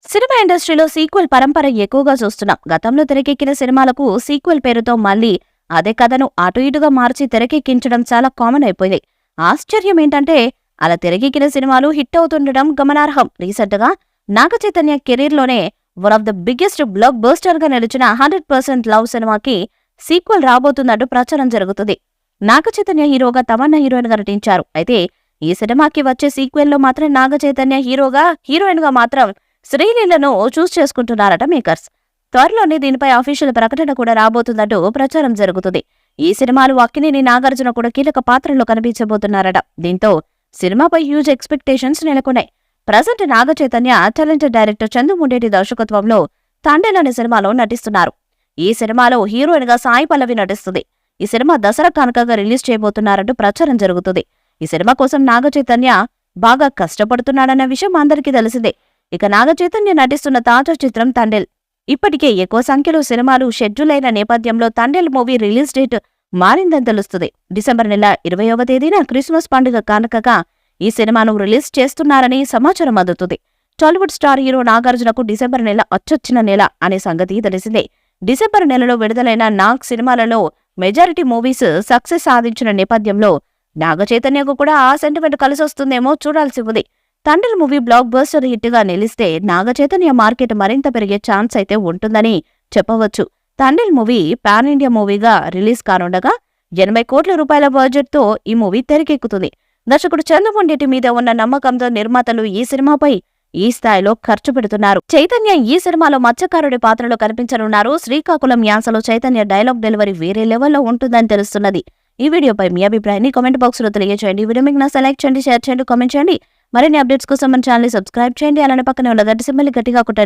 Cinema ఇండస్ట్రీలో sequel పరంపర ఎక్కువగా చూస్తున్నాం. గతంలో తెరకెక్కిన సినిమాలకు సీక్వెల్ పేరుతో మళ్ళీ అదే కథను అటు ఇటుగా మార్చి తెరకెక్కించడం చాలా కామన్ అయిపోయింది. ఆశ్చర్యం ఏంటంటే అలా తెరకెక్కిన సినిమాలు హిట్ అవుతుండడం గమనార్హం. రీసెంట్ గా నాగ చైతన్య కెరీర్ లోనే one of the biggest block buster గా నిలిచిన 100% లవ్ సినిమాకి సీక్వెల్ రాబోతున్నట్టు ప్రచారం జరుగుతుంది. నాగ చైతన్య హీరోగా తమన్నా హీరోయిన్ గా నటించారు. అయితే ఈ సినిమాకి వచ్చే సీక్వెల్ లో మాత్రం నాగ చైతన్య హీరోగా హీరోయిన్ గా మాత్రం శ్రీలీలను చూస్ చేసుకుంటున్నారట మేకర్స్. త్వరలోనే దీనిపై అఫీషియల్ ప్రకటన కూడా రాబోతుందంటూ ప్రచారం జరుగుతుంది. ఈ సినిమాలు అక్కినేని నాగార్జున కూడా కీలక పాత్రలో కనిపించబోతున్నారట. దీంతో సినిమాపై హ్యూజ్ ఎక్స్పెక్టేషన్స్ నెలకొన్నాయి. Present Naga Chaitanya talented director చందుముండేటి దర్శకత్వంలో తండేల్ అనే సినిమాలో నటిస్తున్నారు. ఈ సినిమాలో హీరోయిన్ గా సాయి పల్లవి నటిస్తుంది. ఈ సినిమా దసరా కానుకగా రిలీజ్ చేయబోతున్నారంటూ ప్రచారం జరుగుతుంది. ఈ సినిమా కోసం నాగ చైతన్య బాగా కష్టపడుతున్నాడన్న విషయం అందరికీ తెలిసిందే. ఇక నాగ చైతన్య నటిస్తున్న తాజా చిత్రం తండేల్. ఇప్పటికే ఎక్కువ సంఖ్యలో సినిమాలు షెడ్యూల్ అయిన నేపథ్యంలో తండేల్ మూవీ రిలీజ్ డేట్ మారిందని తెలుస్తుంది. డిసెంబర్ నెల 20వ తేదీన క్రిస్మస్ పండుగ కానుకగా ఈ సినిమాను రిలీజ్ చేస్తున్నారని సమాచారం అందుతుంది. టాలీవుడ్ స్టార్ హీరో నాగార్జునకు డిసెంబర్ నెల అచ్చొచ్చిన నెల అనే సంగతి తెలిసిందే. డిసెంబర్ నెలలో విడుదలైన నాగ్ సినిమాలలో మెజారిటీ మూవీస్ సక్సెస్ సాధించిన నేపథ్యంలో నాగ చైతన్యకు కూడా ఆ సెంటిమెంట్ కలిసొస్తుందేమో చూడాల్సి ఉంది. తండ్రి మూవీ బ్లాక్ బస్టర్ హిట్ గా నిలిస్తే నాగ చైతన్య మార్కెట్ మరింత పెరిగే ఛాన్స్ అయితే ఉంటుందని చెప్పవచ్చు. తండ్రి మూవీ పాన్ ఇండియా మూవీగా రిలీజ్ కానుండగా 80 కోట్ల రూపాయల బడ్జెట్ తో ఈ మూవీ తెరకెక్కుతుంది. దర్శకుడు చంద్రముండేటి మీద ఉన్న నమ్మకంతో నిర్మాతలు ఈ సినిమాపై ఈ స్థాయిలో ఖర్చు పెడుతున్నారు. చైతన్య ఈ సినిమాలో మత్స్యకారుడి పాత్రలో కనిపించనున్నారు. శ్రీకాకుళం యాసలో చైతన్య డైలాగ్ డెలివరీ వేరే లెవెల్లో ఉంటుందని తెలుస్తున్నది. ఈ వీడియోపై మీ అభిప్రాయాన్ని కామెంట్ బాక్స్ లో తెలియజేయండి. వీడియో మీకు నచ్చితే లైక్ చేయండి, షేర్ చేయండి, కామెంట్ చేయండి. మరిన్ని అప్డేట్స్ కోసం మన ఛానల్ సబ్స్క్రైబ్ చేయండి. అలానే పక్కనే ఉన్న గంట సింబల్ గట్టిగా కొట్టండి.